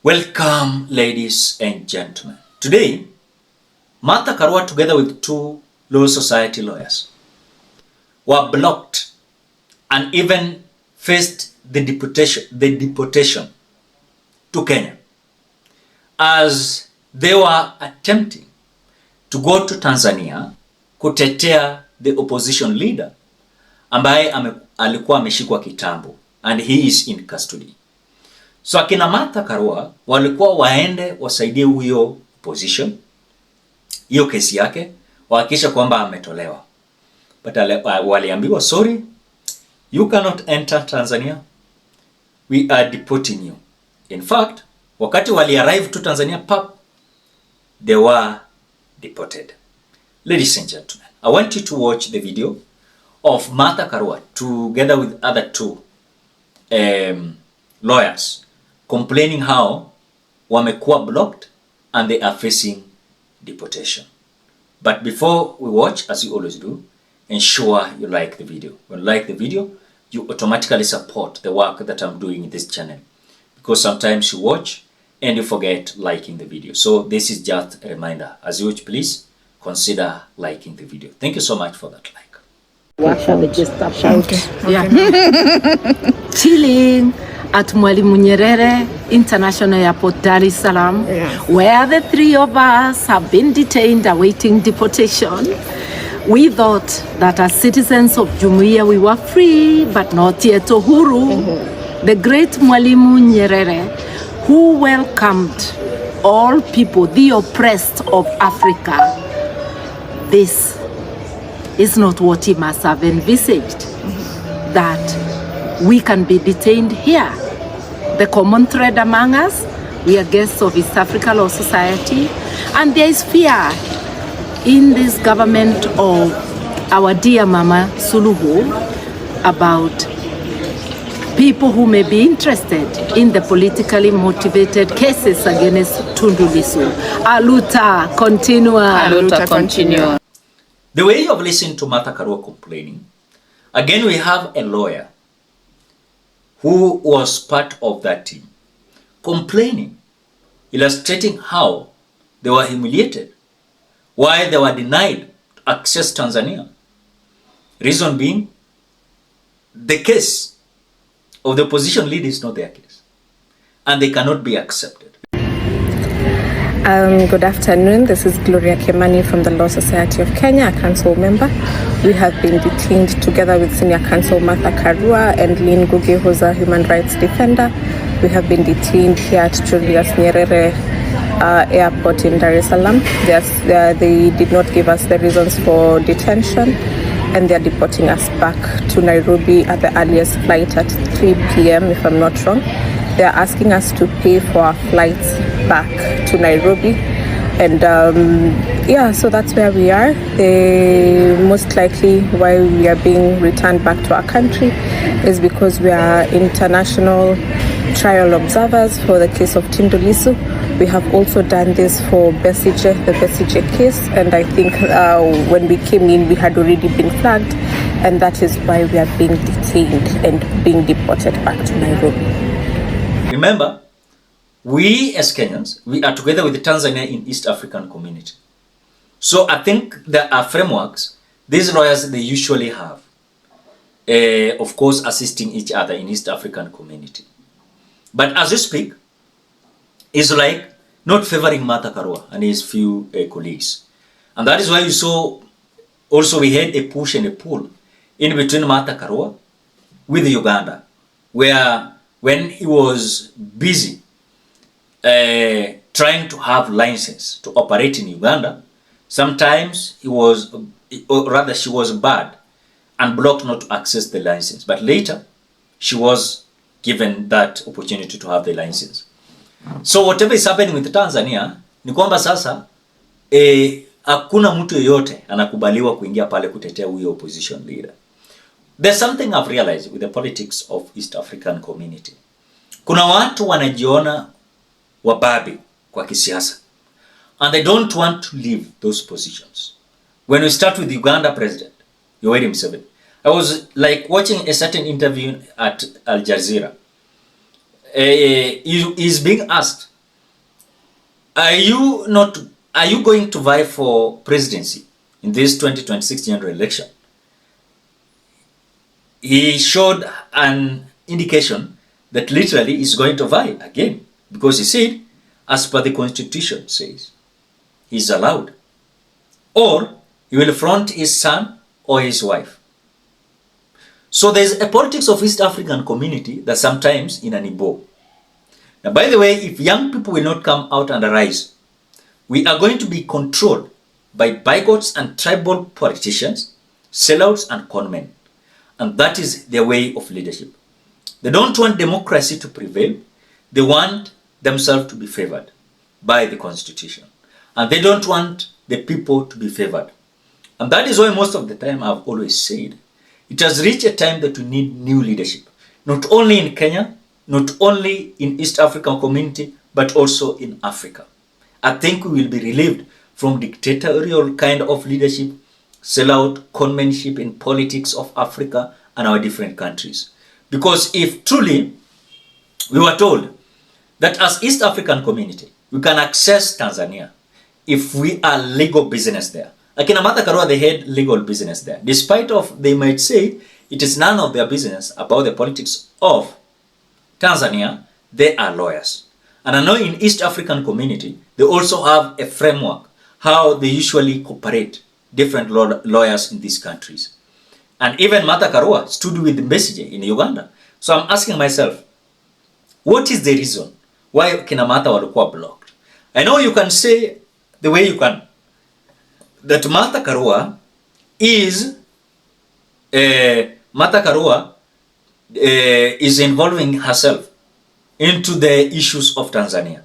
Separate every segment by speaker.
Speaker 1: Welcome, ladies and gentlemen. Today, Martha Karua, together with two Law Society lawyers, were blocked and even faced the deportation to Kenya as they were attempting to go to Tanzania kutetea the opposition leader ambaye alikuwa ameshikwa kitambo and he is in custody. So akina Martha Karua walikuwa waende wasaidie huyo opposition, hiyo kesi yake, wahakikisha kwamba ametolewa. But waliambiwa, sorry, you cannot enter Tanzania. We are deporting you. In fact, wakati wali arrive to Tanzania, they were deported. Ladies and gentlemen, I want you to watch the video of Martha Karua together with other two lawyers complaining how wamekuwa blocked and they are facing deportation. But before we watch, as you always do, ensure you like the video. When you like the video, you automatically support the work that I'm doing in this channel, because sometimes you watch and you forget liking the video. So this is just a reminder. As you watch, please consider liking the video. Thank you so much for that like.
Speaker 2: Chilling at Mwalimu Nyerere International Airport, Dar es Salaam, where the three of us have been detained awaiting deportation. We thought that as citizens of Jumuiya we were free, but not yet uhuru. The great Mwalimu Nyerere, who welcomed all people, the oppressed of Africa, this is not what he must have envisaged, that we can be detained here. The common thread among us, we are guests of East Africa Law Society, and there is fear in this government of our dear Mama Suluhu about people who may be interested in the politically motivated cases against Tundu Lissu. Aluta continua.
Speaker 3: Aluta continua.
Speaker 1: The way you have listened to Martha Karua complaining, again we have a lawyer who was part of that team complaining, illustrating how they were humiliated, why they were denied access to Tanzania. Reason being, the case of the opposition leader is not their case, and they cannot be accepted.
Speaker 3: Good afternoon. This is Gloria Kimani from the Law Society of Kenya, a council member. We have been detained together with Senior Counsel Martha Karua and Lynn Ngugi, who's a human rights defender. We have been detained here at Julius Nyerere Airport in Dar es Salaam. They did not give us the reasons for detention, and they're deporting us back to Nairobi at the earliest flight at 3 p.m. if I'm not wrong. They're asking us to pay for our flights back to Nairobi, and so that's where we are. Most likely why we are being returned back to our country is because we are international trial observers for the case of Tundu Lissu. We have also done this for the Besigye case, and I think when we came in we had already been flagged, and that is why we are being detained and being deported back to Nairobi.
Speaker 1: Remember, we as Kenyans, we are together with the Tanzania in East African community. So I think there are frameworks these lawyers they usually have, of course, assisting each other in East African community. But as we speak, it's like not favoring Martha Karua and his few colleagues. And that is why you saw also we had a push and a pull in between Martha Karua with Uganda, where when he was busy trying to have license to operate in Uganda, sometimes she was barred and blocked not to access the license. But later, she was given that opportunity to have the license. So whatever is happening with Tanzania, ni kwamba sasa hakuna mtu yoyote anakubaliwa kuingia pale kutetea huyo opposition leader. There's something I've realized with the politics of East African community. Kuna watu wanajiona wababe kwa kisiasa, and they don't want to leave those positions. When we start with the Uganda president, Yoweri Museveni, I was like watching a certain interview at Al Jazeera. He's being asked Are you going to vie for presidency in this 2026 general election? He showed an indication that literally he's going to vie again, because he said, as per the constitution says, he's allowed. Or he will front his son or his wife. So there's a politics of East African community that sometimes in an Igbo. Now, by the way, if young people will not come out and arise, we are going to be controlled by bigots and tribal politicians, sellouts and conmen. And that is their way of leadership. They don't want democracy to prevail. They want themselves to be favored by the constitution. And they don't want the people to be favored. And that is why most of the time I've always said, it has reached a time that we need new leadership. Not only in Kenya, not only in East African community, but also in Africa. I think we will be relieved from dictatorial kind of leadership, sellout, conmanship in politics of Africa and our different countries. Because if truly we were told that as East African community, we can access Tanzania if we are legal business there. Like in Martha Karua, they had legal business there. Despite of, they might say, it is none of their business about the politics of Tanzania, they are lawyers. And I know in East African community, they also have a framework, how they usually cooperate different lawyers in these countries. And even Martha Karua stood with the message in Uganda. So I'm asking myself, what is the reason why kina Martha walikuwa blocked? I know you can say the way you can, that Martha Karua is involving herself into the issues of Tanzania.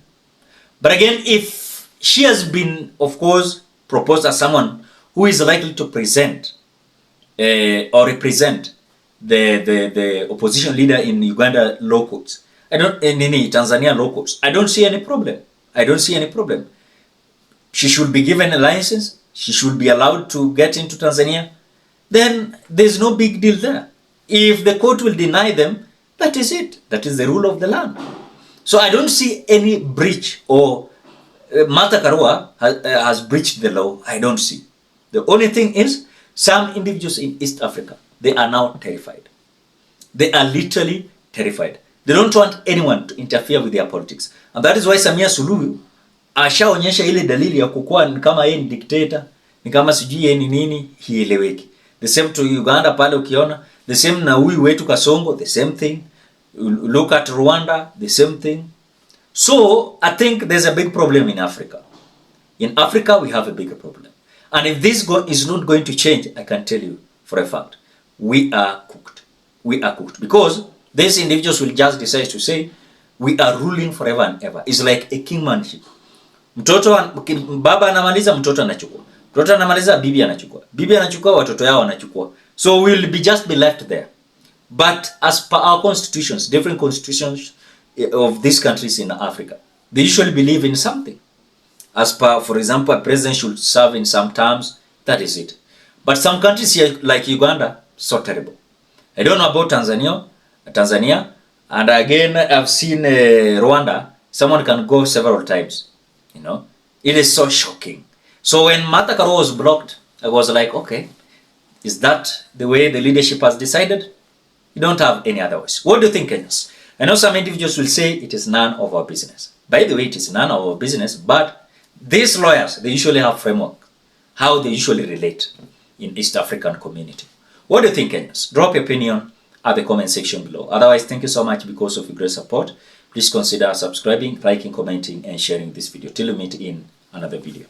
Speaker 1: But again, if she has been, of course, proposed as someone who is likely to present or represent the opposition leader in Uganda law courts, in Tanzania law courts, I don't see any problem. I don't see any problem. She should be given a license. She should be allowed to get into Tanzania. Then there's no big deal there. If the court will deny them, that is it. That is the rule of the land. So I don't see any breach or Martha Karua has breached the law. I don't see. The only thing is some individuals in East Africa, they are now terrified. They are literally terrified. They don't want anyone to interfere with their politics. And that is why Samia Suluhu ashaonyesha ile dalili ya kukua ni kama yeye ni dictator, ni kama sijui yeye ni nini, hieleweki. The same to Uganda pale ukiona, the same na huyu wetu Kasongo, the same thing. Look at Rwanda, the same thing. So I think there's a big problem in Africa. In Africa, we have a bigger problem. And if this is not going to change, I can tell you for a fact, we are cooked. We are cooked. Because these individuals will just decide to say, we are ruling forever and ever. It's like a kingmanship. Baba anamaliza, mtoto anachukua. Mtoto anamaliza, bibi anachukua. Bibi anachukua, watoto yao wanachukua. So we'll just be left there. But as per our constitutions, different constitutions of these countries in Africa, they usually believe in something. As per, for example, a president should serve in some terms, that is it. But some countries here, like Uganda, so terrible. I don't know about Tanzania, and again, I've seen Rwanda, someone can go several times, you know. It is so shocking. So when Martha Karua was blocked, I was like, okay, is that the way the leadership has decided? You don't have any other ways. What do you think, Kenyans? I know some individuals will say it is none of our business. By the way, it is none of our business, but these lawyers, they usually have framework, how they usually relate in East African community. What do you think, Kenyans? Drop your opinion at the comment section below. Otherwise, thank you so much because of your great support. Please consider subscribing, liking, commenting, and sharing this video. Till we meet in another video.